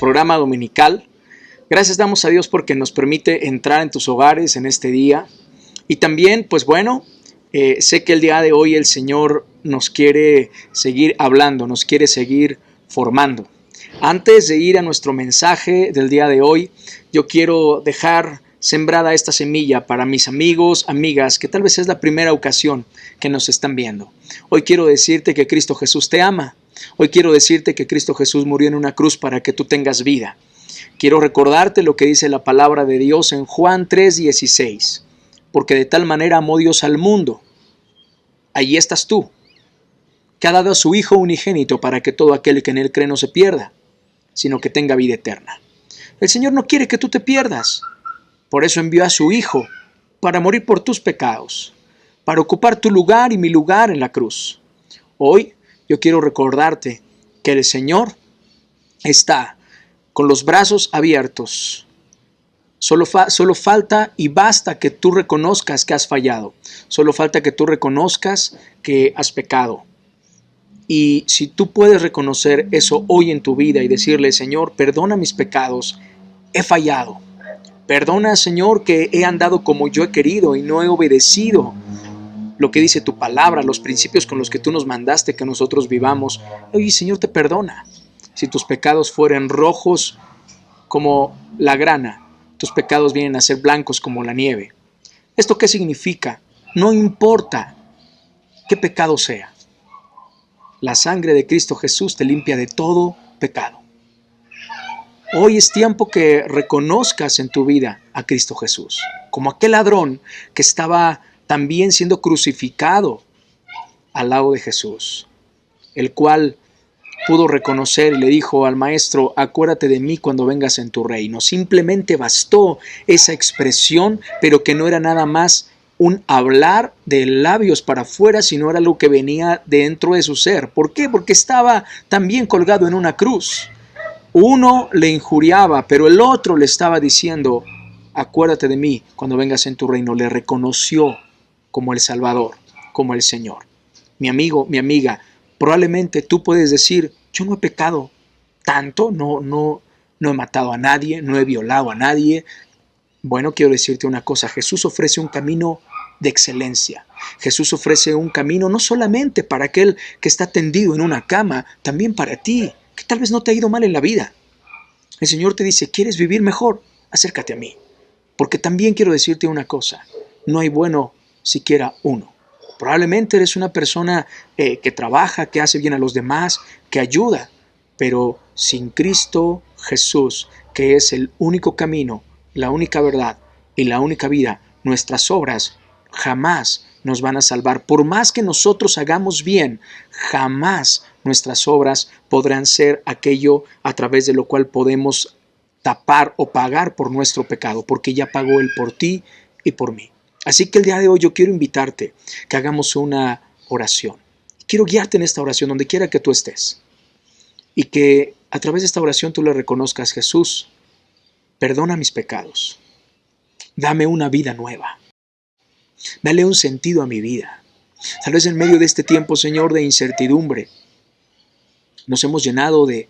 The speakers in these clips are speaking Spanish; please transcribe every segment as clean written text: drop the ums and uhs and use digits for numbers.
programa dominical. Gracias damos a Dios porque nos permite entrar en tus hogares en este día. Y también, sé que el día de hoy el Señor nos quiere seguir hablando, nos quiere seguir formando. Antes de ir a nuestro mensaje del día de hoy, yo quiero dejar sembrada esta semilla para mis amigos, amigas, que tal vez es la primera ocasión que nos están viendo. Hoy quiero decirte que Cristo Jesús te ama. Hoy quiero decirte que Cristo Jesús murió en una cruz para que tú tengas vida. Quiero recordarte lo que dice la palabra de Dios en Juan 3:16. Porque de tal manera amó Dios al mundo. Allí estás tú, que ha dado a su Hijo unigénito para que todo aquel que en él cree no se pierda, sino que tenga vida eterna. El Señor no quiere que tú te pierdas. Por eso envió a su Hijo para morir por tus pecados, para ocupar tu lugar y mi lugar en la cruz. Hoy yo quiero recordarte que el Señor está con los brazos abiertos. Solo falta y basta que tú reconozcas que has fallado. Solo falta que tú reconozcas que has pecado. Y si tú puedes reconocer eso hoy en tu vida y decirle, Señor, perdona mis pecados, he fallado. Perdona, Señor, que he andado como yo he querido y no he obedecido lo que dice tu palabra, los principios con los que tú nos mandaste que nosotros vivamos. Oye, Señor, te perdona. Si tus pecados fueran rojos como la grana, tus pecados vienen a ser blancos como la nieve. ¿Esto qué significa? No importa qué pecado sea. La sangre de Cristo Jesús te limpia de todo pecado. Hoy es tiempo que reconozcas en tu vida a Cristo Jesús, como aquel ladrón que estaba también siendo crucificado al lado de Jesús, el cual pudo reconocer y le dijo al maestro, acuérdate de mí cuando vengas en tu reino. Simplemente bastó esa expresión, pero que no era nada más un hablar de labios para afuera, sino era lo que venía dentro de su ser. ¿Por qué? Porque estaba también colgado en una cruz. Uno le injuriaba, pero el otro le estaba diciendo, acuérdate de mí cuando vengas en tu reino. Le reconoció como el Salvador, como el Señor. Mi amigo, mi amiga, probablemente tú puedes decir, yo no he pecado tanto, no he matado a nadie, no he violado a nadie. Bueno, quiero decirte una cosa, Jesús ofrece un camino de excelencia. Jesús ofrece un camino no solamente para aquel que está tendido en una cama, también para ti, que tal vez no te ha ido mal en la vida. El Señor te dice, ¿quieres vivir mejor? Acércate a mí. Porque también quiero decirte una cosa, no hay bueno siquiera uno. Probablemente eres una persona que trabaja, que hace bien a los demás, que ayuda, pero sin Cristo Jesús, que es el único camino, la única verdad y la única vida, nuestras obras jamás nos van a salvar. Por más que nosotros hagamos bien, jamás nuestras obras podrán ser aquello a través de lo cual podemos tapar o pagar por nuestro pecado, porque ya pagó Él por ti y por mí. Así que el día de hoy yo quiero invitarte que hagamos una oración. Quiero guiarte en esta oración donde quiera que tú estés. Y que a través de esta oración tú le reconozcas, Jesús, perdona mis pecados. Dame una vida nueva. Dale un sentido a mi vida. Tal vez en medio de este tiempo, Señor, de incertidumbre, nos hemos llenado de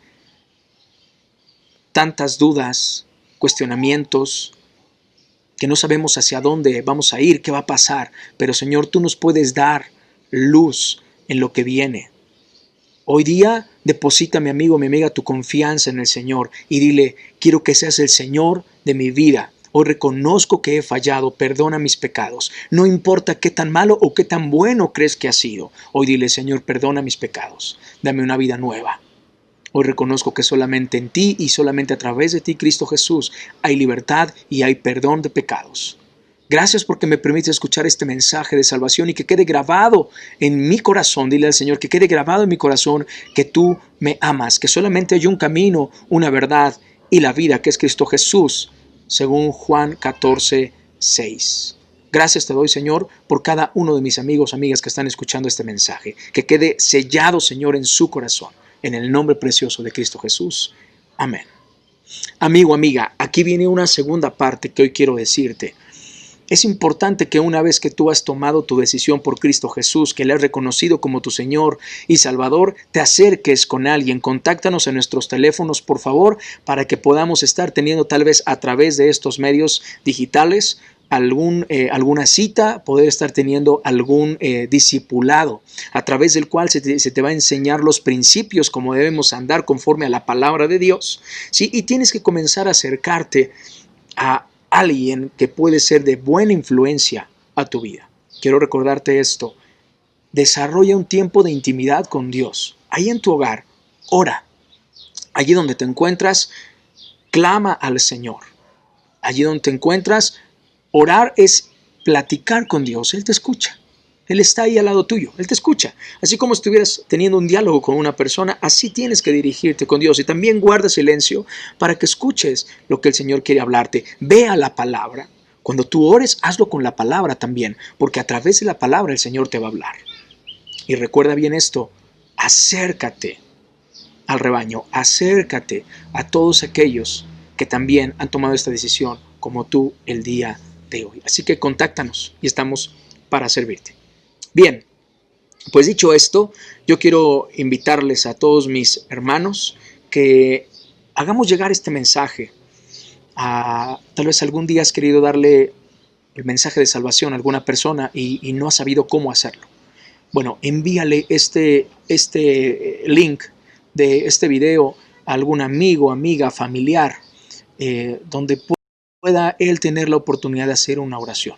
tantas dudas, cuestionamientos, que no sabemos hacia dónde vamos a ir, qué va a pasar. Pero Señor, tú nos puedes dar luz en lo que viene. Hoy día deposita, mi amigo, mi amiga, tu confianza en el Señor y dile, quiero que seas el Señor de mi vida. Hoy reconozco que he fallado, perdona mis pecados. No importa qué tan malo o qué tan bueno crees que ha sido. Hoy dile, Señor, perdona mis pecados. Dame una vida nueva. Hoy reconozco que solamente en ti y solamente a través de ti, Cristo Jesús, hay libertad y hay perdón de pecados. Gracias porque me permites escuchar este mensaje de salvación y que quede grabado en mi corazón. Dile al Señor que quede grabado en mi corazón que tú me amas, que solamente hay un camino, una verdad y la vida, que es Cristo Jesús, según Juan 14:6. Gracias te doy, Señor, por cada uno de mis amigos, amigas que están escuchando este mensaje. Que quede sellado, Señor, en su corazón. En el nombre precioso de Cristo Jesús. Amén. Amigo, amiga, aquí viene una segunda parte que hoy quiero decirte. Es importante que una vez que tú has tomado tu decisión por Cristo Jesús, que le has reconocido como tu Señor y Salvador, te acerques con alguien. Contáctanos en nuestros teléfonos, por favor, para que podamos estar teniendo tal vez a través de estos medios digitales alguna cita, poder estar teniendo algún discipulado a través del cual se te va a enseñar los principios, cómo debemos andar conforme a la palabra de Dios, ¿sí? Y tienes que comenzar a acercarte a alguien que puede ser de buena influencia a tu vida. Quiero recordarte esto: desarrolla un tiempo de intimidad con Dios. Ahí en tu hogar, ora. Allí donde te encuentras, clama al Señor. Allí donde te encuentras, orar es platicar con Dios. Él te escucha. Él está ahí al lado tuyo. Él te escucha. Así como si estuvieras teniendo un diálogo con una persona, así tienes que dirigirte con Dios. Y también guarda silencio para que escuches lo que el Señor quiere hablarte. Ve a la palabra. Cuando tú ores, hazlo con la palabra también, porque a través de la palabra el Señor te va a hablar. Y recuerda bien esto: acércate al rebaño, acércate a todos aquellos que también han tomado esta decisión como tú el día de hoy. Así que contáctanos y estamos para servirte. Bien, pues dicho esto, yo quiero invitarles a todos mis hermanos que hagamos llegar este mensaje a tal vez algún día has querido darle el mensaje de salvación a alguna persona y no has sabido cómo hacerlo. Bueno, envíale este link de este video a algún amigo, amiga, familiar, donde pueda él tener la oportunidad de hacer una oración.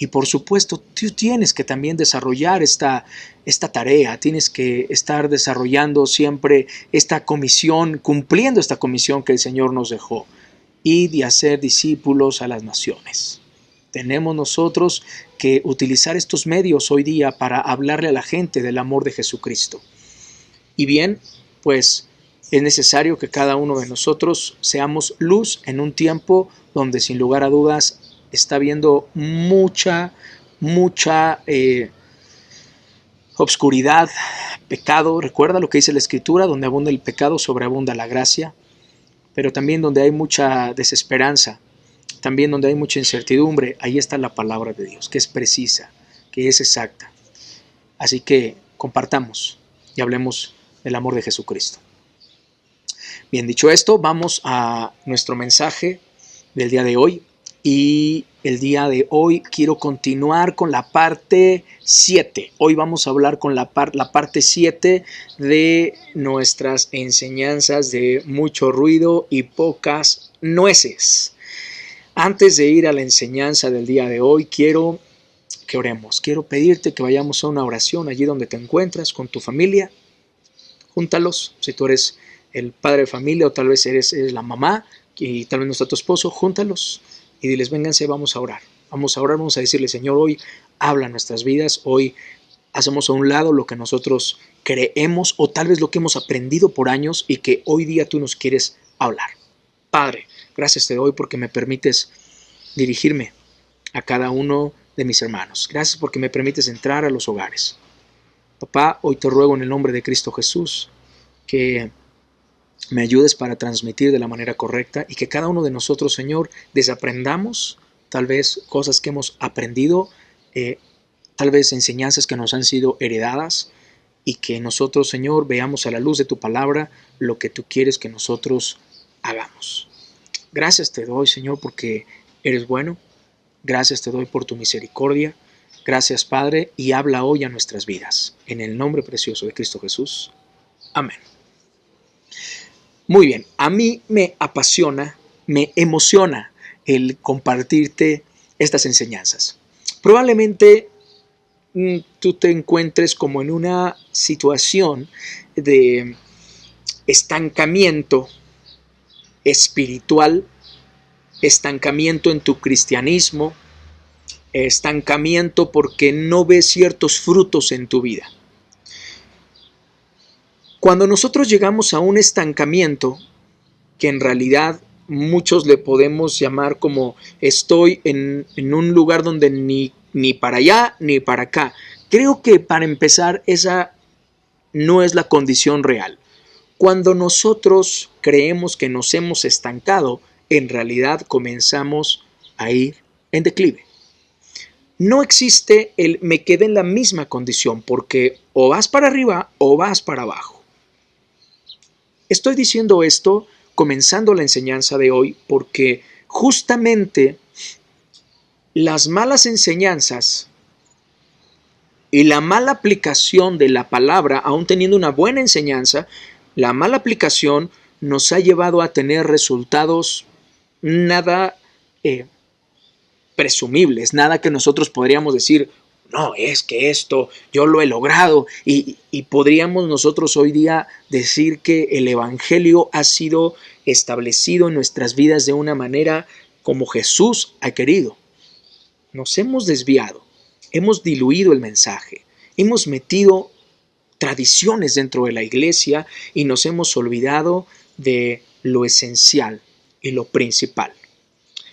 Y por supuesto, tú tienes que también desarrollar esta tarea, tienes que estar desarrollando siempre esta comisión, cumpliendo esta comisión que el Señor nos dejó, y de hacer discípulos a las naciones. Tenemos nosotros que utilizar estos medios hoy día para hablarle a la gente del amor de Jesucristo. Y bien, pues es necesario que cada uno de nosotros seamos luz en un tiempo donde sin lugar a dudas está habiendo mucha obscuridad, pecado. Recuerda lo que dice la Escritura: donde abunda el pecado, sobreabunda la gracia. Pero también donde hay mucha desesperanza, también donde hay mucha incertidumbre, ahí está la palabra de Dios, que es precisa, que es exacta. Así que compartamos y hablemos del amor de Jesucristo. Bien, dicho esto, vamos a nuestro mensaje del día de hoy. Y el día de hoy quiero continuar con la parte 7. Hoy vamos a hablar con la parte 7 de nuestras enseñanzas de mucho ruido y pocas nueces. Antes de ir a la enseñanza del día de hoy, quiero que oremos. Quiero pedirte que vayamos a una oración allí donde te encuentras con tu familia. Júntalos. Si tú eres el padre de familia o tal vez eres la mamá y tal vez no está tu esposo, júntalos. Y diles: vénganse, vamos a orar. Vamos a orar, vamos a decirle: Señor, hoy habla nuestras vidas. Hoy hacemos a un lado lo que nosotros creemos o tal vez lo que hemos aprendido por años y que hoy día tú nos quieres hablar. Padre, gracias te doy porque me permites dirigirme a cada uno de mis hermanos. Gracias porque me permites entrar a los hogares. Papá, hoy te ruego en el nombre de Cristo Jesús que me ayudes para transmitir de la manera correcta y que cada uno de nosotros, Señor, desaprendamos tal vez cosas que hemos aprendido, tal vez enseñanzas que nos han sido heredadas, y que nosotros, Señor, veamos a la luz de tu palabra lo que tú quieres que nosotros hagamos. Gracias te doy, Señor, porque eres bueno. Gracias te doy por tu misericordia. Gracias, Padre, y habla hoy a nuestras vidas. En el nombre precioso de Cristo Jesús. Amén. Muy bien, a mí me apasiona, me emociona el compartirte estas enseñanzas. Probablemente tú te encuentres como en una situación de estancamiento espiritual, estancamiento en tu cristianismo, estancamiento porque no ves ciertos frutos en tu vida. Cuando nosotros llegamos a un estancamiento, que en realidad muchos le podemos llamar como estoy en un lugar donde ni para allá ni para acá, creo que para empezar esa no es la condición real. Cuando nosotros creemos que nos hemos estancado, en realidad comenzamos a ir en declive. No existe el me quedé en la misma condición, porque o vas para arriba o vas para abajo. Estoy diciendo esto comenzando la enseñanza de hoy porque justamente las malas enseñanzas y la mala aplicación de la palabra, aún teniendo una buena enseñanza, la mala aplicación nos ha llevado a tener resultados nada presumibles, nada que nosotros podríamos decir, no, es que esto yo lo he logrado, y podríamos nosotros hoy día decir que el Evangelio ha sido establecido en nuestras vidas de una manera como Jesús ha querido. Nos hemos desviado, hemos diluido el mensaje, hemos metido tradiciones dentro de la iglesia y nos hemos olvidado de lo esencial y lo principal.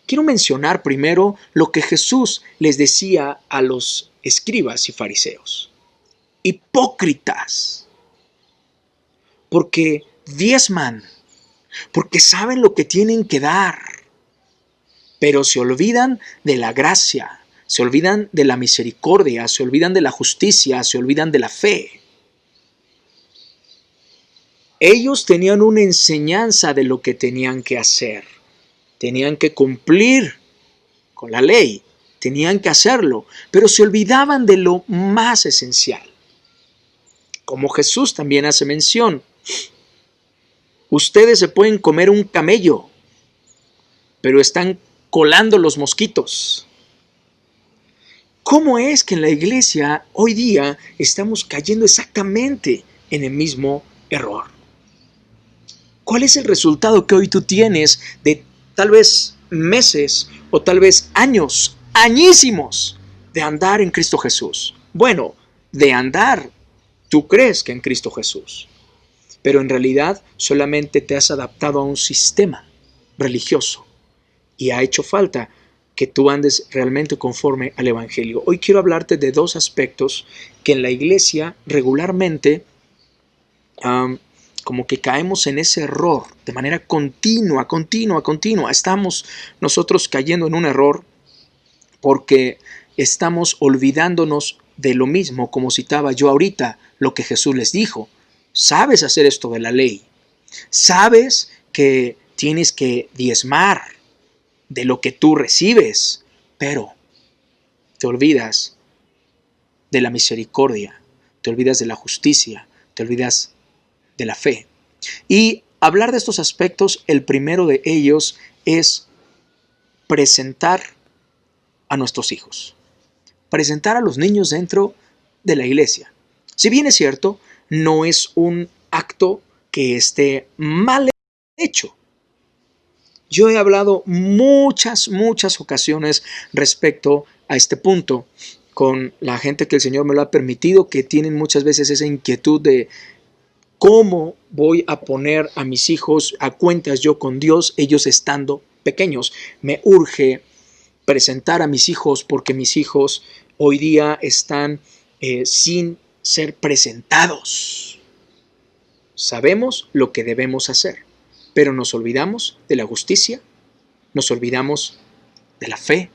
Quiero mencionar primero lo que Jesús les decía a los escribas y fariseos. Hipócritas, porque diezman, porque saben lo que tienen que dar, pero se olvidan de la gracia, se olvidan de la misericordia, se olvidan de la justicia, se olvidan de la fe. Ellos tenían una enseñanza de lo que tenían que hacer. Tenían que cumplir con la ley, tenían que hacerlo, pero se olvidaban de lo más esencial. Como Jesús también hace mención, ustedes se pueden comer un camello, pero están colando los mosquitos. ¿Cómo es que en la iglesia hoy día estamos cayendo exactamente en el mismo error? ¿Cuál es el resultado que hoy tú tienes de tal vez meses o tal vez años, añísimos de andar en Cristo Jesús? Bueno, de andar, tú crees que en Cristo Jesús, pero en realidad solamente te has adaptado a un sistema religioso y ha hecho falta que tú andes realmente conforme al Evangelio. Hoy quiero hablarte de dos aspectos que en la iglesia regularmente como que caemos en ese error de manera continua. Estamos nosotros cayendo en un error porque estamos olvidándonos de lo mismo, como citaba yo ahorita, lo que Jesús les dijo. Sabes hacer esto de la ley, sabes que tienes que diezmar de lo que tú recibes, pero te olvidas de la misericordia, te olvidas de la justicia, te olvidas de la fe. Y hablar de estos aspectos, el primero de ellos es presentar a nuestros hijos, presentar a los niños dentro de la iglesia. Si bien es cierto, no es un acto que esté mal hecho. Yo he hablado muchas ocasiones respecto a este punto con la gente que el Señor me lo ha permitido, que tienen muchas veces esa inquietud de ¿cómo voy a poner a mis hijos a cuentas yo con Dios, ellos estando pequeños? Me urge presentar a mis hijos porque mis hijos hoy día están sin ser presentados. Sabemos lo que debemos hacer, pero nos olvidamos de la justicia, nos olvidamos de la fe.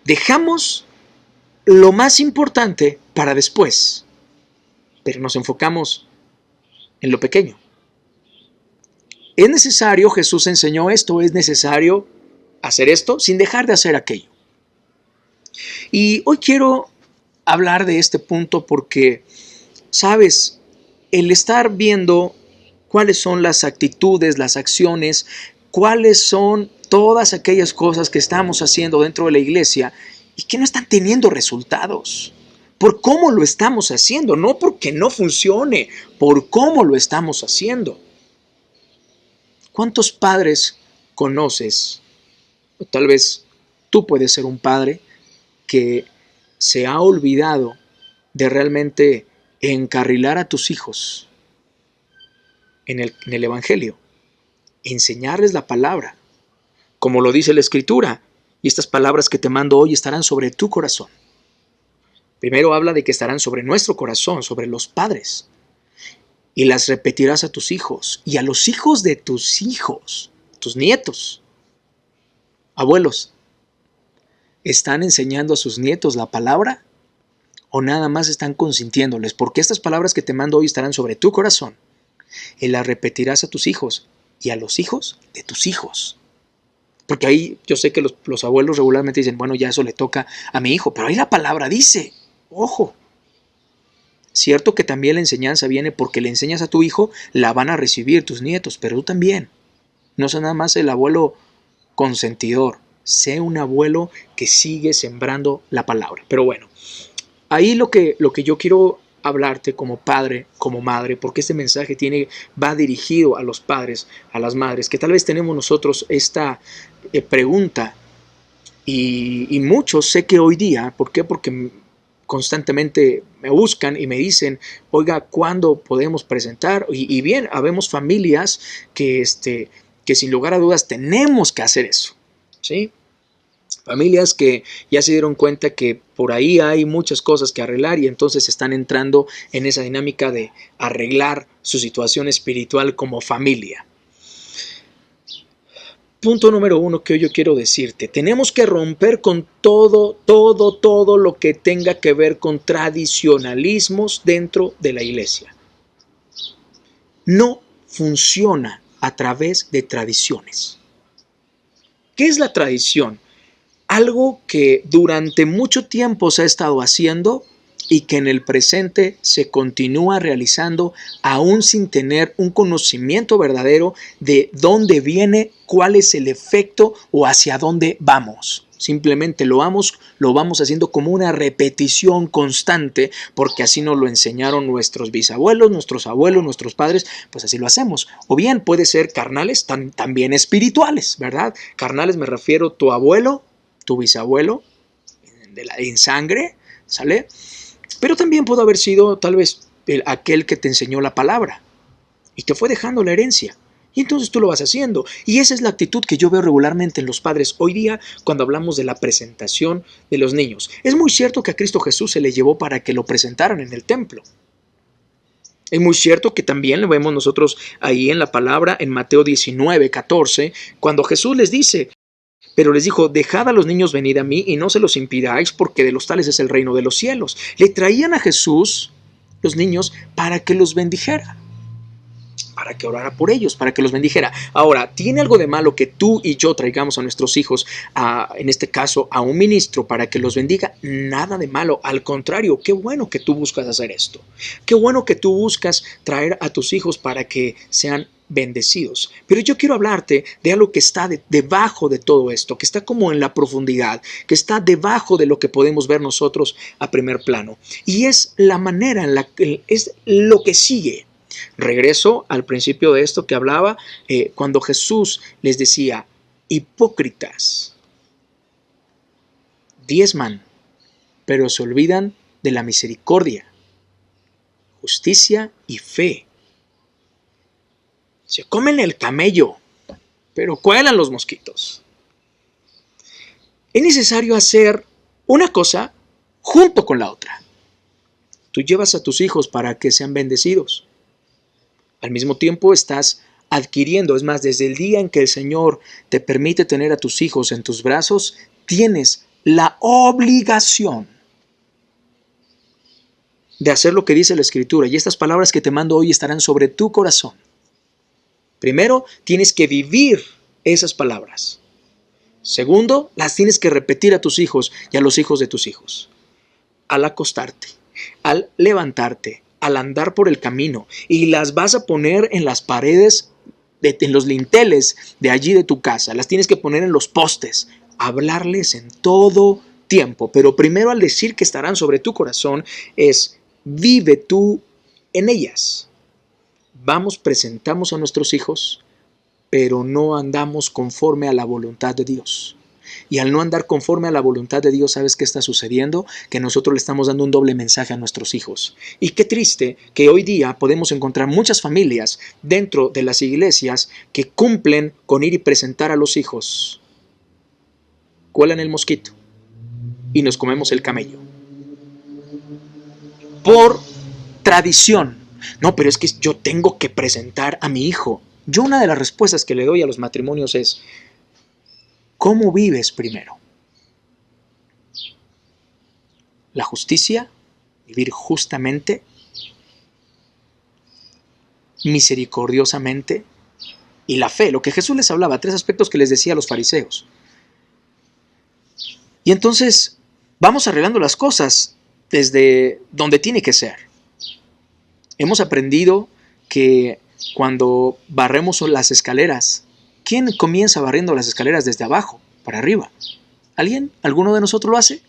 Dejamos lo más importante para después, pero nos enfocamos en lo pequeño. Es necesario, Jesús enseñó esto, es necesario hacer esto sin dejar de hacer aquello. Y hoy quiero hablar de este punto porque, sabes, el estar viendo cuáles son las actitudes, las acciones, cuáles son todas aquellas cosas que estamos haciendo dentro de la iglesia y que no están teniendo resultados. Por cómo lo estamos haciendo, no porque no funcione, por cómo lo estamos haciendo. ¿Cuántos padres conoces? O tal vez tú puedes ser un padre que se ha olvidado de realmente encarrilar a tus hijos en el Evangelio, enseñarles la palabra, como lo dice la Escritura, y estas palabras que te mando hoy estarán sobre tu corazón. Primero habla de que estarán sobre nuestro corazón, sobre los padres, y las repetirás a tus hijos y a los hijos de tus hijos, tus nietos, abuelos. ¿Están enseñando a sus nietos la palabra? ¿O nada más están consintiéndoles? Porque estas palabras que te mando hoy estarán sobre tu corazón y las repetirás a tus hijos y a los hijos de tus hijos. Porque ahí yo sé que los abuelos regularmente dicen, bueno, ya eso le toca a mi hijo, pero ahí la palabra dice, ojo. Cierto que también la enseñanza viene porque le enseñas a tu hijo, la van a recibir tus nietos, pero tú también. No seas nada más el abuelo consentidor, sé un abuelo que sigue sembrando la palabra. Pero bueno, ahí lo que yo quiero hablarte como padre, como madre, porque este mensaje va dirigido a los padres, a las madres, que tal vez tenemos nosotros esta pregunta y muchos sé que hoy día, ¿por qué? Porque constantemente me buscan y me dicen, oiga, ¿cuándo podemos presentar? Y bien, habemos familias que sin lugar a dudas tenemos que hacer eso, ¿sí? Familias que ya se dieron cuenta que por ahí hay muchas cosas que arreglar y entonces están entrando en esa dinámica de arreglar su situación espiritual como familia. Punto número 1 que hoy yo quiero decirte, tenemos que romper con todo lo que tenga que ver con tradicionalismos dentro de la iglesia. No funciona a través de tradiciones. ¿Qué es la tradición? Algo que durante mucho tiempo se ha estado haciendo y que en el presente se continúa realizando aún sin tener un conocimiento verdadero de dónde viene, cuál es el efecto o hacia dónde vamos. Simplemente lo vamos haciendo como una repetición constante porque así nos lo enseñaron nuestros bisabuelos, nuestros abuelos, nuestros padres, pues así lo hacemos. O bien puede ser carnales, también espirituales, ¿verdad? Carnales me refiero a tu abuelo, tu bisabuelo, en sangre, ¿sale? Pero también pudo haber sido tal vez aquel que te enseñó la palabra y te fue dejando la herencia. Y entonces tú lo vas haciendo. Y esa es la actitud que yo veo regularmente en los padres hoy día cuando hablamos de la presentación de los niños. Es muy cierto que a Cristo Jesús se le llevó para que lo presentaran en el templo. Es muy cierto que también lo vemos nosotros ahí en la palabra en Mateo 19:14, cuando Jesús les dice, pero les dijo, dejad a los niños venid a mí y no se los impidáis, porque de los tales es el reino de los cielos. Le traían a Jesús los niños para que los bendijera, para que orara por ellos, para que los bendijera. Ahora, ¿tiene algo de malo que tú y yo traigamos a nuestros hijos, en este caso a un ministro, para que los bendiga? Nada de malo, al contrario, qué bueno que tú buscas hacer esto. Qué bueno que tú buscas traer a tus hijos para que sean bendecidos. Pero yo quiero hablarte de algo que está debajo de todo esto, que está como en la profundidad, que está debajo de lo que podemos ver nosotros a primer plano. Y es la manera en la que es lo que sigue. Regreso al principio de esto que hablaba, cuando Jesús les decía, hipócritas, diezman, pero se olvidan de la misericordia, justicia y fe. Se comen el camello, pero cuelan los mosquitos. Es necesario hacer una cosa junto con la otra. Tú llevas a tus hijos para que sean bendecidos. Al mismo tiempo estás adquiriendo, es más, desde el día en que el Señor te permite tener a tus hijos en tus brazos, tienes la obligación de hacer lo que dice la Escritura. Y estas palabras que te mando hoy estarán sobre tu corazón. Primero, tienes que vivir esas palabras. Segundo, las tienes que repetir a tus hijos y a los hijos de tus hijos. Al acostarte, al levantarte, al andar por el camino. Y las vas a poner en las paredes, en los linteles de allí de tu casa. Las tienes que poner en los postes. Hablarles en todo tiempo. Pero primero al decir que estarán sobre tu corazón es, vive tú en ellas. Presentamos a nuestros hijos, pero no andamos conforme a la voluntad de Dios. Y al no andar conforme a la voluntad de Dios, ¿sabes qué está sucediendo? Que nosotros le estamos dando un doble mensaje a nuestros hijos. Y qué triste que hoy día podemos encontrar muchas familias dentro de las iglesias que cumplen con ir y presentar a los hijos. Cuelan el mosquito y nos comemos el camello. Por tradición. No, pero es que yo tengo que presentar a mi hijo. Yo una de las respuestas que le doy a los matrimonios es, ¿cómo vives primero? la justicia, vivir justamente, misericordiosamente, y la fe, lo que Jesús les hablaba, 3 aspectos que les decía a los fariseos. Y entonces vamos arreglando las cosas desde donde tiene que ser. Hemos aprendido que cuando barremos las escaleras, ¿quién comienza barriendo las escaleras desde abajo para arriba? ¿Alguien? ¿Alguno de nosotros lo hace?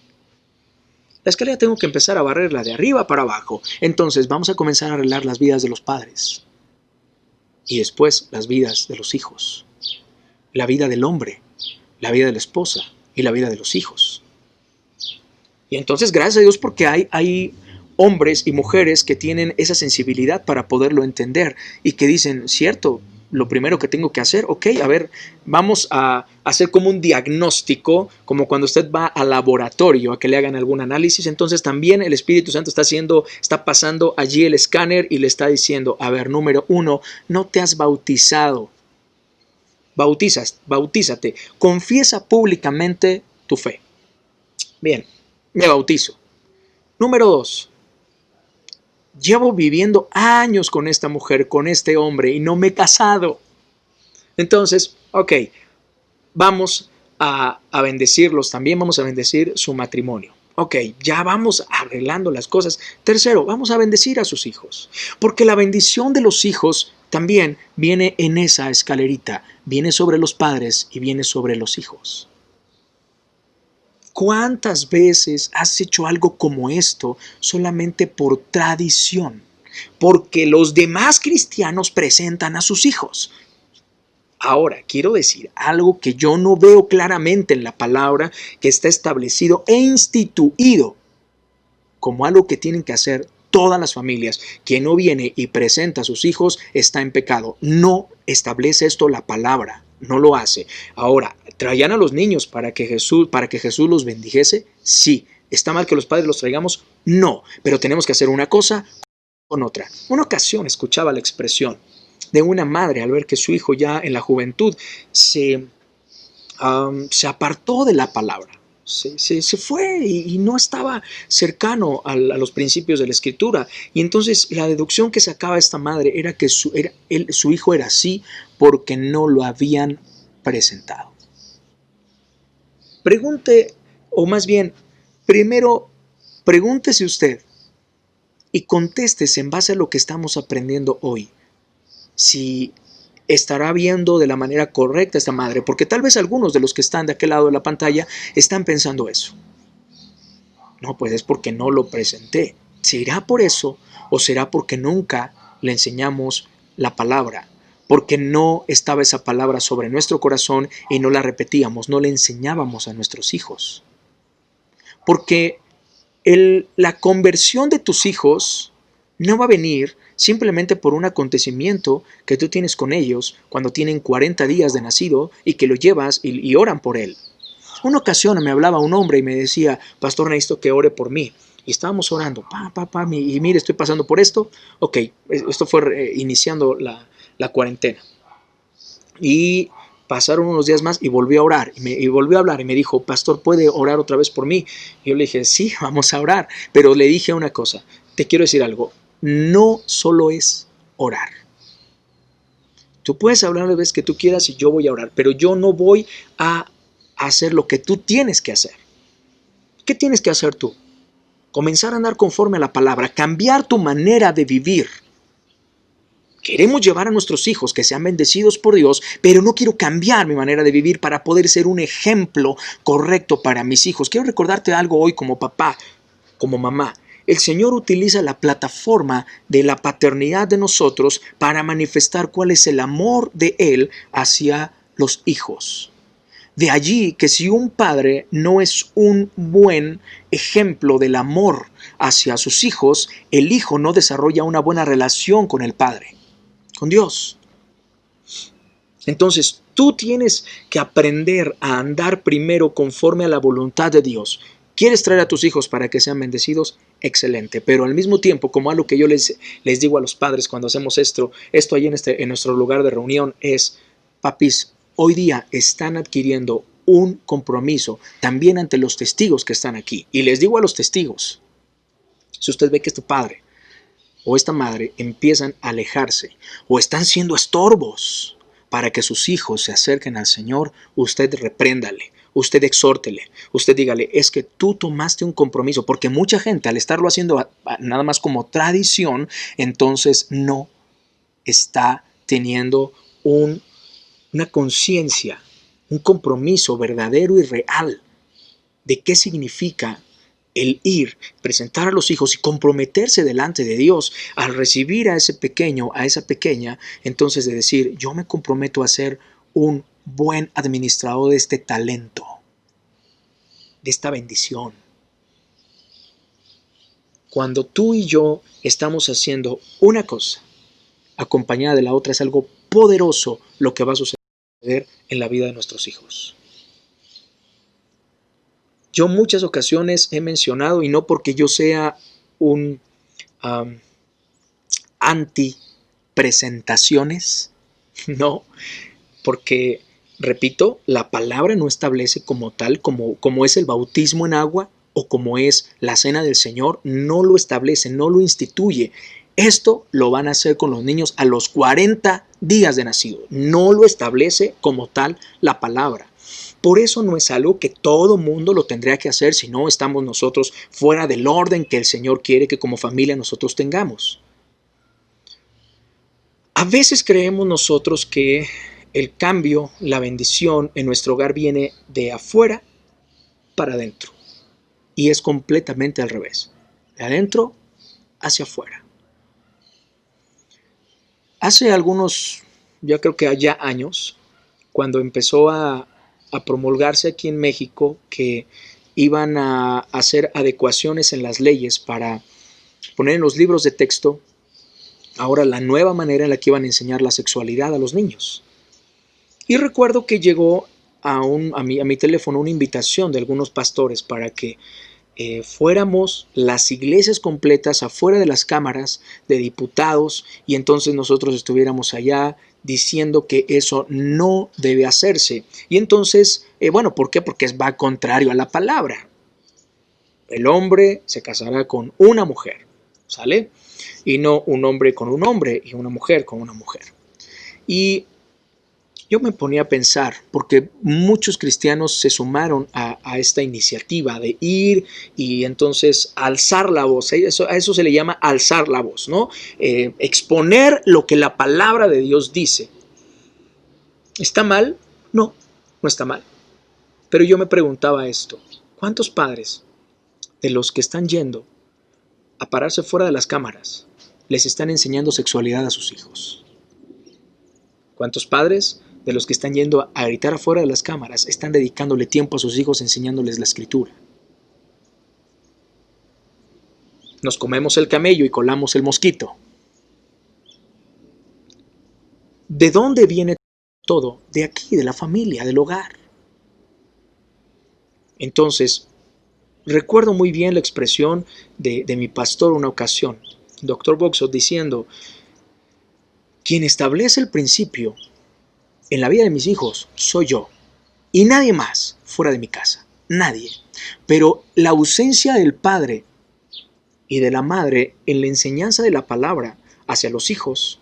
La escalera tengo que empezar a barrerla de arriba para abajo. Entonces vamos a comenzar a arreglar las vidas de los padres. Y después las vidas de los hijos. La vida del hombre, la vida de la esposa y la vida de los hijos. Y entonces gracias a Dios porque hay hombres y mujeres que tienen esa sensibilidad para poderlo entender y que dicen, cierto, lo primero que tengo que hacer, ok, a ver, vamos a hacer como un diagnóstico, como cuando usted va al laboratorio a que le hagan algún análisis, entonces también el Espíritu Santo está pasando allí el escáner y le está diciendo, a ver, número 1, no te has bautizado, bautízate, confiesa públicamente tu fe. Bien, me bautizo. Número 2, llevo viviendo años con esta mujer, con este hombre y no me he casado. Entonces, ok, vamos a bendecirlos también, vamos a bendecir su matrimonio. Ok, ya vamos arreglando las cosas. Tercero, vamos a bendecir a sus hijos, porque la bendición de los hijos también viene en esa escalerita, viene sobre los padres y viene sobre los hijos. ¿Cuántas veces has hecho algo como esto solamente por tradición? Porque los demás cristianos presentan a sus hijos. Ahora, quiero decir algo que yo no veo claramente en la palabra, que está establecido e instituido como algo que tienen que hacer todas las familias. Quien no viene y presenta a sus hijos está en pecado. No establece esto la palabra, no lo hace. Ahora, ¿traían a los niños para que Jesús los bendijese? Sí. ¿Está mal que los padres los traigamos? No. Pero tenemos que hacer una cosa con otra. Una ocasión escuchaba la expresión de una madre al ver que su hijo ya en la juventud se apartó de la palabra. Se fue y no estaba cercano a los principios de la escritura. Y entonces la deducción que sacaba esta madre era que su hijo era así porque no lo habían presentado. Pregunte, o más bien, primero pregúntese usted y contéstese en base a lo que estamos aprendiendo hoy. Si estará viendo de la manera correcta esta madre, porque tal vez algunos de los que están de aquel lado de la pantalla están pensando eso. No, pues es porque no lo presenté. ¿Será por eso o será porque nunca le enseñamos la palabra? Porque no estaba esa palabra sobre nuestro corazón y no la repetíamos, no le enseñábamos a nuestros hijos. Porque la conversión de tus hijos no va a venir simplemente por un acontecimiento que tú tienes con ellos cuando tienen 40 días de nacido y que lo llevas y oran por él. Una ocasión me hablaba un hombre y me decía, pastor, necesito que ore por mí. Y estábamos orando, y mire, estoy pasando por esto. Ok, esto fue iniciando la cuarentena. Y pasaron unos días más y volvió a orar, y volvió a hablar y me dijo, pastor, ¿puede orar otra vez por mí? Y yo le dije, sí, vamos a orar. Pero le dije una cosa, te quiero decir algo, no solo es orar. Tú puedes hablar la vez que tú quieras y yo voy a orar, pero yo no voy a hacer lo que tú tienes que hacer. ¿Qué tienes que hacer tú? Comenzar a andar conforme a la palabra, cambiar tu manera de vivir. Queremos llevar a nuestros hijos que sean bendecidos por Dios, pero no quiero cambiar mi manera de vivir para poder ser un ejemplo correcto para mis hijos. Quiero recordarte algo hoy como papá, como mamá. El Señor utiliza la plataforma de la paternidad de nosotros para manifestar cuál es el amor de Él hacia los hijos. De allí que si un padre no es un buen ejemplo del amor hacia sus hijos, el hijo no desarrolla una buena relación con el padre, con Dios. Entonces, tú tienes que aprender a andar primero conforme a la voluntad de Dios. ¿Quieres traer a tus hijos para que sean bendecidos? Excelente. Pero al mismo tiempo, como algo que yo les digo a los padres cuando hacemos esto ahí en nuestro lugar de reunión es, papis, hoy día están adquiriendo un compromiso también ante los testigos que están aquí. Y les digo a los testigos, si usted ve que este padre o esta madre empiezan a alejarse o están siendo estorbos para que sus hijos se acerquen al Señor, usted repréndale, usted exhórtele, usted dígale, es que tú tomaste un compromiso, porque mucha gente al estarlo haciendo nada más como tradición, entonces no está teniendo una conciencia, un compromiso verdadero y real de qué significa el ir, presentar a los hijos y comprometerse delante de Dios al recibir a ese pequeño, a esa pequeña, entonces de decir, yo me comprometo a ser un buen administrador de este talento, de esta bendición. Cuando tú y yo estamos haciendo una cosa acompañada de la otra, es algo poderoso lo que va a suceder en la vida de nuestros hijos. Yo muchas ocasiones he mencionado, y no porque yo sea un anti-presentaciones, no, porque, repito, la palabra no establece como tal, como es el bautismo en agua o como es la cena del Señor, no lo establece, no lo instituye. Esto lo van a hacer con los niños a los 40 días de nacido, no lo establece como tal la palabra. Por eso no es algo que todo mundo lo tendría que hacer, si no estamos nosotros fuera del orden que el Señor quiere que como familia nosotros tengamos. A veces creemos nosotros que el cambio, la bendición en nuestro hogar viene de afuera para adentro. Y es completamente al revés. De adentro hacia afuera. Hace algunos, ya creo que ya años, cuando empezó a promulgarse aquí en México que iban a hacer adecuaciones en las leyes para poner en los libros de texto ahora la nueva manera en la que iban a enseñar la sexualidad a los niños. Y recuerdo que llegó a mi teléfono una invitación de algunos pastores para que fuéramos las iglesias completas afuera de las cámaras de diputados y entonces nosotros estuviéramos allá diciendo que eso no debe hacerse. Y entonces, bueno, ¿por qué? Porque va contrario a la palabra. El hombre se casará con una mujer, ¿sale? Y no un hombre con un hombre y una mujer con una mujer. Y yo me ponía a pensar, porque muchos cristianos se sumaron a esta iniciativa de ir y entonces alzar la voz. A eso se le llama alzar la voz, ¿no? Exponer lo que la palabra de Dios dice. ¿Está mal? No, no está mal. Pero yo me preguntaba esto, ¿cuántos padres de los que están yendo a pararse fuera de las cámaras les están enseñando sexualidad a sus hijos? ¿Cuántos padres de los que están yendo a gritar afuera de las cámaras están dedicándole tiempo a sus hijos enseñándoles la escritura? Nos comemos el camello y colamos el mosquito. ¿De dónde viene todo? De aquí, de la familia, del hogar. Entonces, recuerdo muy bien la expresión de mi pastor una ocasión, Dr. Boxo, diciendo, quien establece el principio en la vida de mis hijos soy yo y nadie más fuera de mi casa, nadie. Pero la ausencia del padre y de la madre en la enseñanza de la palabra hacia los hijos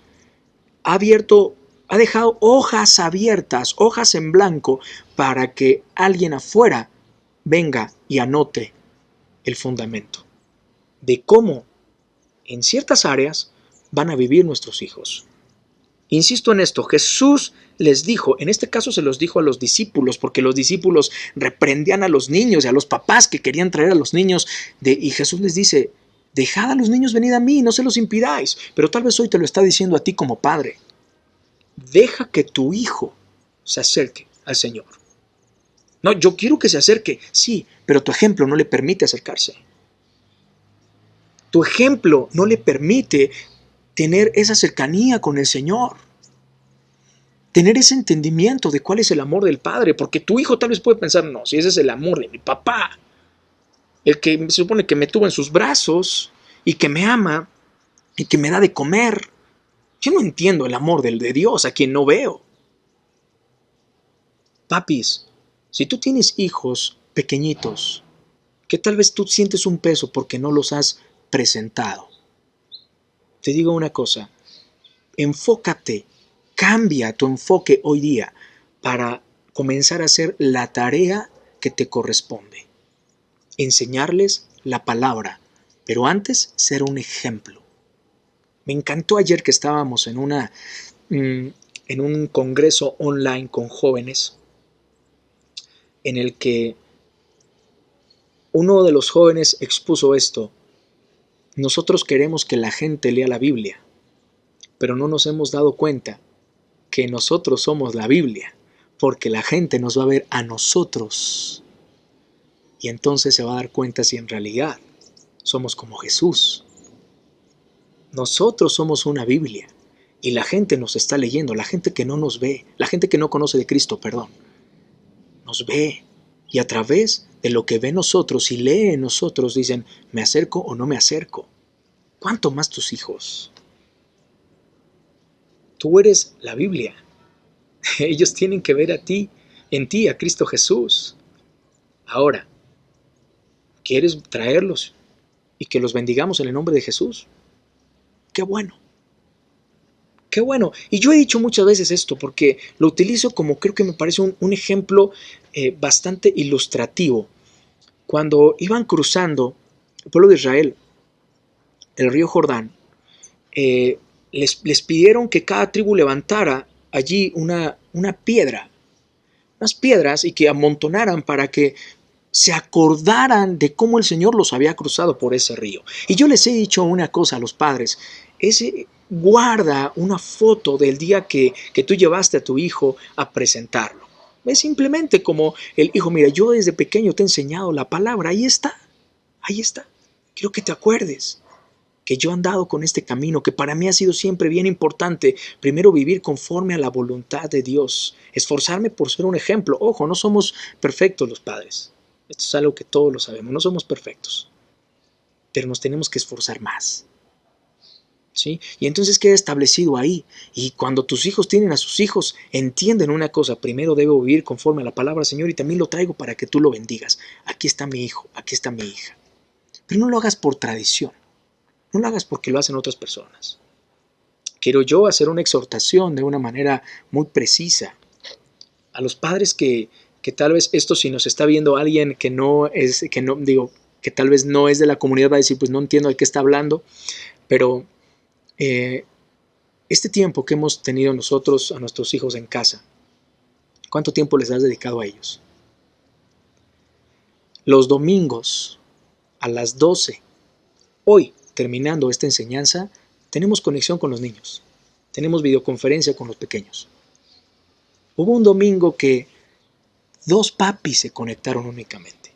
ha dejado hojas abiertas, hojas en blanco para que alguien afuera venga y anote el fundamento de cómo en ciertas áreas van a vivir nuestros hijos. Insisto en esto, Jesús les dijo, en este caso se los dijo a los discípulos, porque los discípulos reprendían a los niños y a los papás que querían traer a los niños, y Jesús les dice, dejad a los niños venid a mí, no se los impidáis, pero tal vez hoy te lo está diciendo a ti como padre, deja que tu hijo se acerque al Señor. No, yo quiero que se acerque, sí, pero tu ejemplo no le permite acercarse. Tu ejemplo no le permite tener esa cercanía con el Señor, tener ese entendimiento de cuál es el amor del Padre, porque tu hijo tal vez puede pensar, no, si ese es el amor de mi papá, el que se supone que me tuvo en sus brazos y que me ama y que me da de comer, yo no entiendo el amor de Dios a quien no veo. Papis, Si tú tienes hijos pequeñitos, que tal vez tú sientes un peso porque no los has presentado, te digo una cosa, enfócate, cambia tu enfoque hoy día para comenzar a hacer la tarea que te corresponde. Enseñarles la palabra, pero antes ser un ejemplo. Me encantó ayer que estábamos en un congreso online con jóvenes en el que uno de los jóvenes expuso esto. Nosotros queremos que la gente lea la Biblia, pero no nos hemos dado cuenta que nosotros somos la Biblia, porque la gente nos va a ver a nosotros y entonces se va a dar cuenta si en realidad somos como Jesús. Nosotros somos una Biblia y la gente nos está leyendo, la gente que no nos ve, la gente que no conoce de Cristo, perdón, nos ve y a través de lo que ve nosotros y lee en nosotros dicen, ¿me acerco o no me acerco? ¿Cuánto más tus hijos? Tú eres la Biblia. Ellos tienen que ver a ti, en ti, a Cristo Jesús. Ahora, ¿quieres traerlos y que los bendigamos en el nombre de Jesús? ¡Qué bueno! ¡Qué bueno! Y yo he dicho muchas veces esto porque lo utilizo como creo que me parece un ejemplo bastante ilustrativo. Cuando iban cruzando el pueblo de Israel el río Jordán, les pidieron que cada tribu levantara allí una piedra, unas piedras y que amontonaran para que se acordaran de cómo el Señor los había cruzado por ese río. Y yo les he dicho una cosa a los padres, guarda una foto del día que tú llevaste a tu hijo a presentarlo. Es simplemente como el hijo, mira, yo desde pequeño te he enseñado la palabra, ahí está, quiero que te acuerdes que yo he andado con este camino, que para mí ha sido siempre bien importante, primero vivir conforme a la voluntad de Dios, esforzarme por ser un ejemplo. Ojo, no somos perfectos los padres, esto es algo que todos lo sabemos, no somos perfectos, pero nos tenemos que esforzar más. ¿Sí? Y entonces queda establecido ahí, y cuando tus hijos tienen a sus hijos, entienden una cosa, primero debo vivir conforme a la palabra del Señor y también lo traigo para que tú lo bendigas. Aquí está mi hijo, aquí está mi hija. Pero no lo hagas por tradición. No lo hagas porque lo hacen otras personas. Quiero yo hacer una exhortación de una manera muy precisa a los padres que tal vez esto, si nos está viendo alguien que que tal vez no es de la comunidad, va a decir, pues no entiendo de qué está hablando, pero este tiempo que hemos tenido nosotros a nuestros hijos en casa, ¿cuánto tiempo les has dedicado a ellos? Los domingos a las 12, hoy, terminando esta enseñanza, tenemos conexión con los niños, tenemos videoconferencia con los pequeños. Hubo un domingo que 2 papis se conectaron únicamente.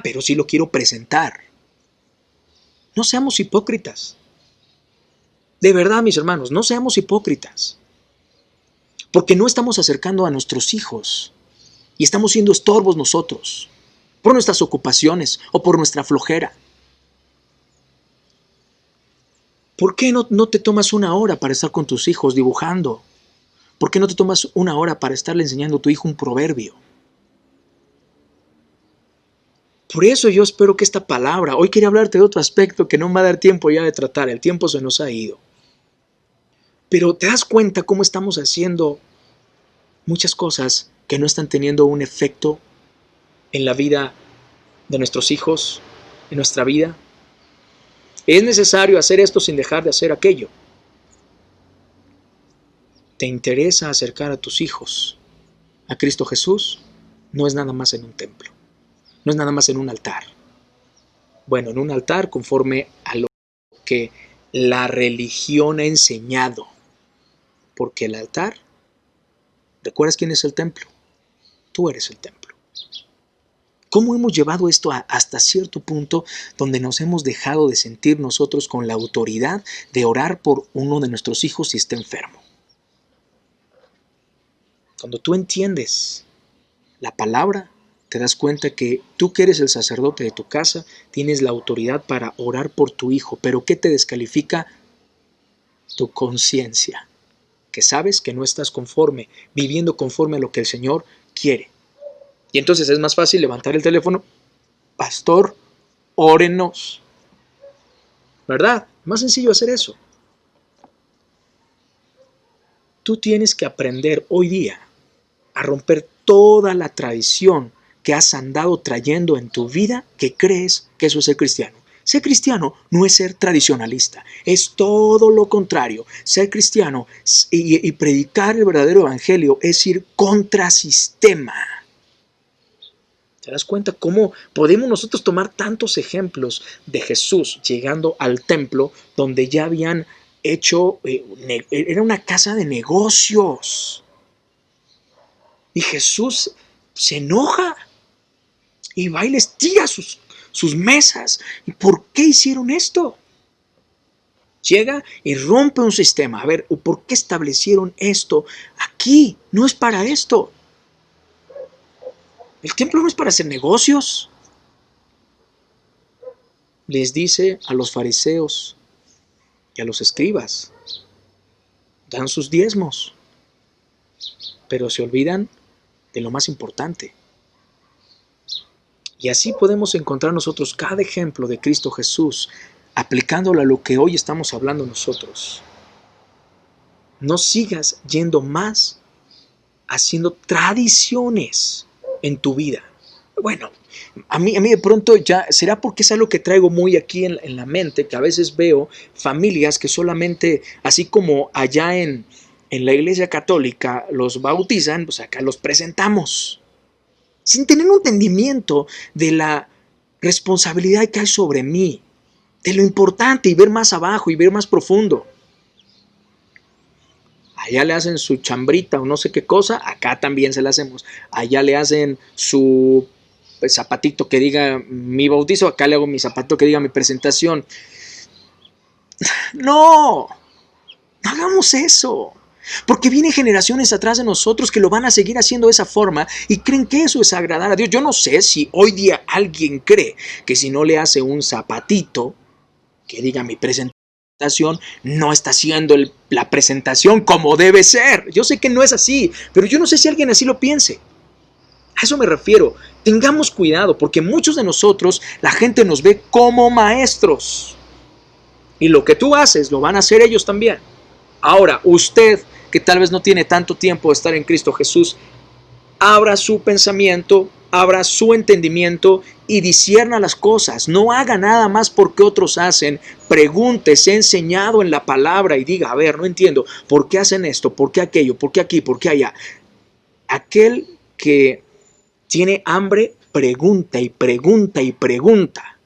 Pero sí lo quiero presentar. No seamos hipócritas. De verdad, mis hermanos, no seamos hipócritas. Porque no estamos acercando a nuestros hijos y estamos siendo estorbos nosotros, por nuestras ocupaciones o por nuestra flojera. ¿Por qué no te tomas una hora para estar con tus hijos dibujando? ¿Por qué no te tomas una hora para estarle enseñando a tu hijo un proverbio? Por eso yo espero que esta palabra, hoy quería hablarte de otro aspecto que no me va a dar tiempo ya de tratar, el tiempo se nos ha ido. Pero te das cuenta cómo estamos haciendo muchas cosas que no están teniendo un efecto en la vida de nuestros hijos, en nuestra vida. Es necesario hacer esto sin dejar de hacer aquello. ¿Te interesa acercar a tus hijos a Cristo Jesús? No es nada más en un templo, no es nada más en un altar. Bueno, en un altar conforme a lo que la religión ha enseñado. Porque el altar, ¿recuerdas quién es el templo? Tú eres el templo. ¿Cómo hemos llevado esto hasta cierto punto donde nos hemos dejado de sentir nosotros con la autoridad de orar por uno de nuestros hijos si está enfermo? Cuando tú entiendes la palabra, te das cuenta que tú que eres el sacerdote de tu casa, tienes la autoridad para orar por tu hijo, pero ¿qué te descalifica? Tu conciencia. que sabes que no estás conforme, viviendo conforme a lo que el Señor quiere. Y entonces es más fácil levantar el teléfono, pastor, órenos, ¿verdad? Más sencillo hacer eso. Tú tienes que aprender hoy día a romper toda la tradición que has andado trayendo en tu vida que crees que eso es ser cristiano. Ser cristiano no es ser tradicionalista, es todo lo contrario. Ser cristiano y predicar el verdadero evangelio es ir contra sistema. ¿Te das cuenta cómo podemos nosotros tomar tantos ejemplos de Jesús llegando al templo donde ya habían hecho, era una casa de negocios? Y Jesús se enoja y va y les tira sus mesas. ¿Y por qué hicieron esto? Llega y rompe un sistema. A ver, ¿por qué establecieron esto aquí? No es para esto. El templo no es para hacer negocios. Les dice a los fariseos y a los escribas, dan sus diezmos, pero se olvidan de lo más importante. Y así podemos encontrar nosotros cada ejemplo de Cristo Jesús, aplicándolo a lo que hoy estamos hablando nosotros. No sigas yendo más haciendo tradiciones en tu vida. Bueno, a mí de pronto ya, será porque es algo que traigo muy aquí en la mente, que a veces veo familias que solamente, así como allá en la iglesia católica los bautizan, pues acá los presentamos, sin tener un entendimiento de la responsabilidad que hay sobre mí, de lo importante y ver más abajo y ver más profundo. Allá le hacen su chambrita o no sé qué cosa, acá también se la hacemos. Allá le hacen su zapatito que diga mi bautizo, acá le hago mi zapatito que diga mi presentación. No hagamos eso. Porque vienen generaciones atrás de nosotros que lo van a seguir haciendo de esa forma y creen que eso es agradar a Dios. Yo no sé si hoy día alguien cree que si no le hace un zapatito que diga mi presentación, no está haciendo la presentación como debe ser. Yo sé que no es así, pero yo no sé si alguien así lo piense. A eso me refiero. Tengamos cuidado, porque muchos de nosotros, la gente nos ve como maestros. Y lo que tú haces, lo van a hacer ellos también. Ahora, usted, que tal vez no tiene tanto tiempo de estar en Cristo Jesús, abra su pensamiento, abra su entendimiento y discierna las cosas. No haga nada más porque otros hacen. Pregunte, sea enseñado en la palabra y diga, a ver, no entiendo, ¿por qué hacen esto? ¿Por qué aquello? ¿Por qué aquí? ¿Por qué allá? Aquel que tiene hambre, pregunta y pregunta y pregunta.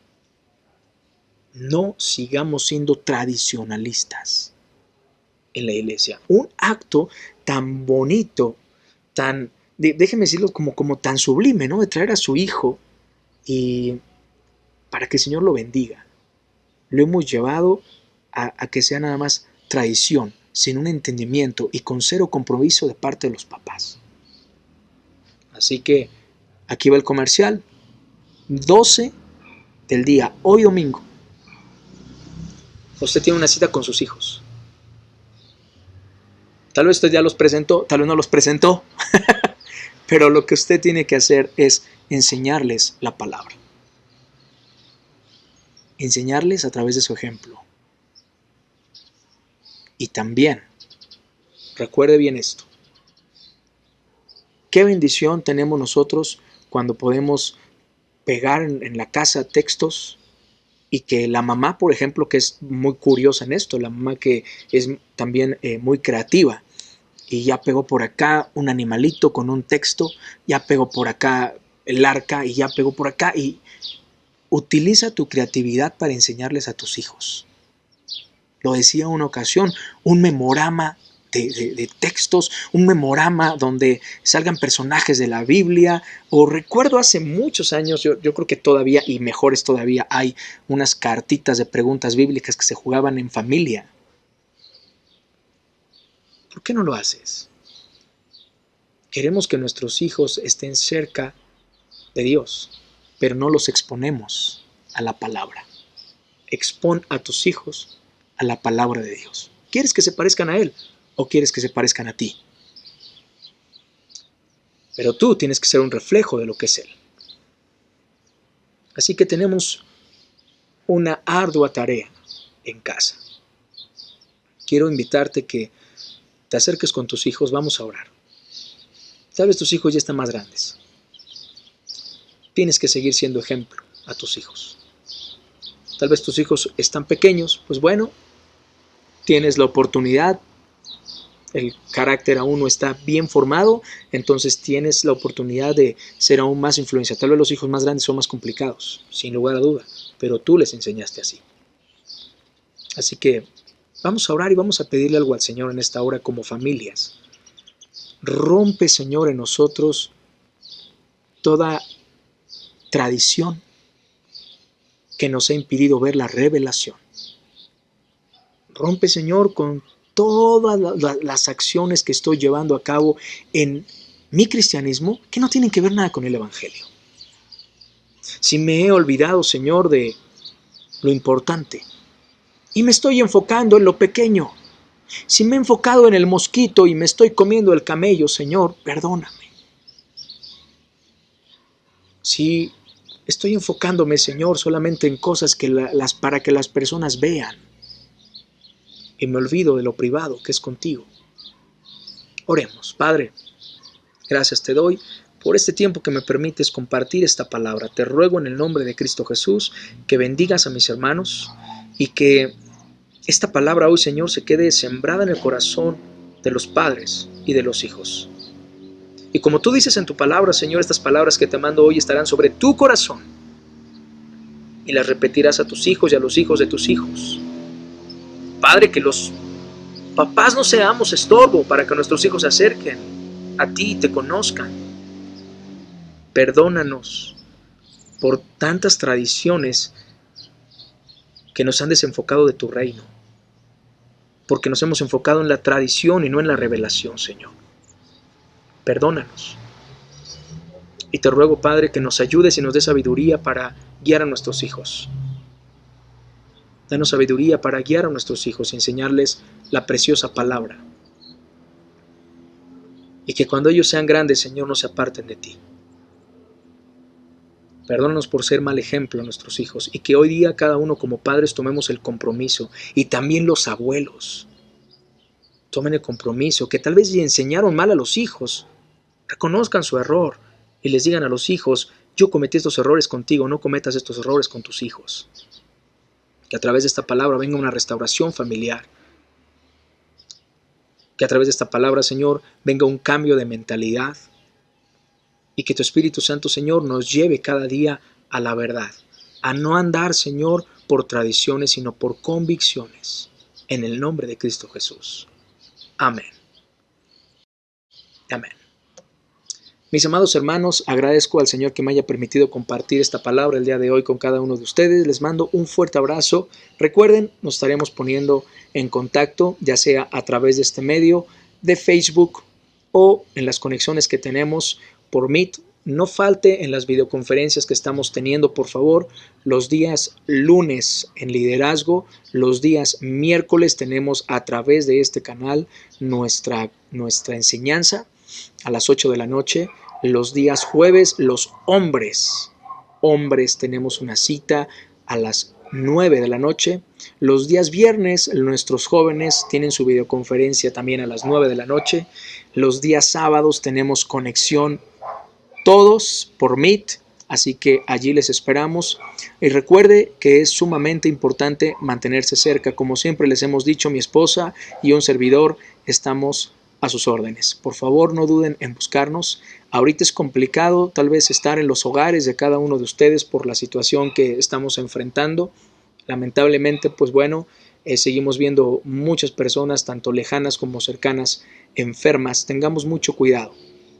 No sigamos siendo tradicionalistas en la iglesia. Un acto tan bonito, tan, déjeme decirlo, como tan sublime, ¿no? De traer a su hijo y para que el Señor lo bendiga. Lo hemos llevado a que sea nada más tradición, sin un entendimiento y con cero compromiso de parte de los papás. Así que aquí va el comercial. 12 del día, hoy domingo. Usted tiene una cita con sus hijos. Tal vez usted ya los presentó, tal vez no los presentó. Pero lo que usted tiene que hacer es enseñarles la palabra. Enseñarles a través de su ejemplo. Y también, recuerde bien esto. Qué bendición tenemos nosotros cuando podemos pegar en la casa textos y que la mamá, por ejemplo, que es muy curiosa en esto, la mamá que es también muy creativa, y ya pegó por acá un animalito con un texto, ya pegó por acá el arca y ya pegó por acá, y utiliza tu creatividad para enseñarles a tus hijos. Lo decía una ocasión, un memorama de textos, un memorama donde salgan personajes de la Biblia, o recuerdo hace muchos años, yo creo que todavía, y mejores todavía, hay unas cartitas de preguntas bíblicas que se jugaban en familia. ¿Por qué no lo haces? Queremos que nuestros hijos estén cerca de Dios, pero no los exponemos a la palabra. Expon a tus hijos a la palabra de Dios. ¿Quieres que se parezcan a Él? o quieres que se parezcan a ti? Pero tú tienes que ser un reflejo de lo que es Él. Así que tenemos una ardua tarea en casa. Quiero invitarte que te acerques con tus hijos, vamos a orar. Tal vez tus hijos ya están más grandes. Tienes que seguir siendo ejemplo a tus hijos. Tal vez tus hijos están pequeños, pues bueno, tienes la oportunidad, el carácter aún no está bien formado, entonces tienes la oportunidad de ser aún más influencia. Tal vez los hijos más grandes son más complicados, sin lugar a duda, pero tú les enseñaste así. Así que vamos a orar y vamos a pedirle algo al Señor en esta hora como familias. Rompe, Señor, en nosotros toda tradición que nos ha impedido ver la revelación. Rompe, Señor, con todas las acciones que estoy llevando a cabo en mi cristianismo que no tienen que ver nada con el Evangelio. Si me he olvidado, Señor, de lo importante y me estoy enfocando en lo pequeño, si me he enfocado en el mosquito y me estoy comiendo el camello, Señor, perdóname. Si estoy enfocándome, Señor, solamente en cosas para que las personas vean y me olvido de lo privado que es contigo. Oremos. Padre, gracias te doy por este tiempo que me permites compartir esta palabra. Te ruego en el nombre de Cristo Jesús que bendigas a mis hermanos y que esta palabra hoy, Señor, se quede sembrada en el corazón de los padres y de los hijos. Y como tú dices en tu palabra, Señor, estas palabras que te mando hoy estarán sobre tu corazón y las repetirás a tus hijos y a los hijos de tus hijos. Padre, que los papás no seamos estorbo para que nuestros hijos se acerquen a ti y te conozcan. Perdónanos por tantas tradiciones que nos han desenfocado de tu reino, porque nos hemos enfocado en la tradición y no en la revelación, Señor. Perdónanos. Y te ruego, Padre, que nos ayudes y nos des sabiduría para guiar a nuestros hijos. Danos sabiduría para guiar a nuestros hijos y enseñarles la preciosa palabra. Y que cuando ellos sean grandes, Señor, no se aparten de ti. Perdónanos por ser mal ejemplo a nuestros hijos y que hoy día cada uno como padres tomemos el compromiso y también los abuelos tomen el compromiso que tal vez si enseñaron mal a los hijos, reconozcan su error y les digan a los hijos, yo cometí estos errores contigo, no cometas estos errores con tus hijos. Que a través de esta palabra venga una restauración familiar. Que a través de esta palabra, Señor, venga un cambio de mentalidad. Y que tu Espíritu Santo, Señor, nos lleve cada día a la verdad. A no andar, Señor, por tradiciones, sino por convicciones. En el nombre de Cristo Jesús. Amén. Amén. Mis amados hermanos, agradezco al Señor que me haya permitido compartir esta palabra el día de hoy con cada uno de ustedes. Les mando un fuerte abrazo. Recuerden, nos estaremos poniendo en contacto, ya sea a través de este medio de Facebook o en las conexiones que tenemos por Meet. No falte en las videoconferencias que estamos teniendo, por favor, los días lunes en liderazgo, los días miércoles tenemos a través de este canal nuestra enseñanza a las 8 de la noche. Los días jueves, los hombres tenemos una cita a las 9 de la noche. Los días viernes, nuestros jóvenes tienen su videoconferencia también a las 9 de la noche. Los días sábados tenemos conexión todos por Meet, así que allí les esperamos. Y recuerde que es sumamente importante mantenerse cerca. Como siempre les hemos dicho, mi esposa y un servidor estamos a sus órdenes. Por favor, no duden en buscarnos. Ahorita es complicado tal vez estar en los hogares de cada uno de ustedes por la situación que estamos enfrentando. Lamentablemente, pues bueno, seguimos viendo muchas personas, tanto lejanas como cercanas, enfermas. Tengamos mucho cuidado.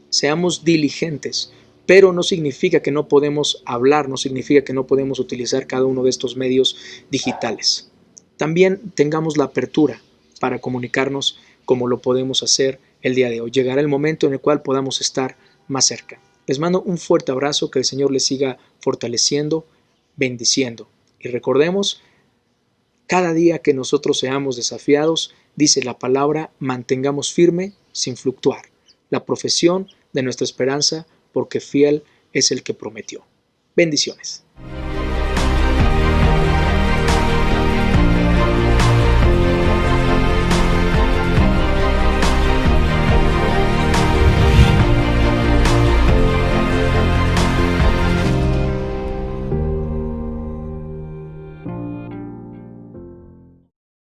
Seamos diligentes, pero no significa que no podemos hablar, no significa que no podemos utilizar cada uno de estos medios digitales. También tengamos la apertura para comunicarnos como lo podemos hacer el día de hoy. Llegará el momento en el cual podamos estar más cerca. Les mando un fuerte abrazo, que el Señor les siga fortaleciendo, bendiciendo. Y recordemos, Cada día que nosotros seamos desafiados, dice la palabra, mantengamos firme sin fluctuar la profesión de nuestra esperanza, porque fiel es el que prometió. Bendiciones.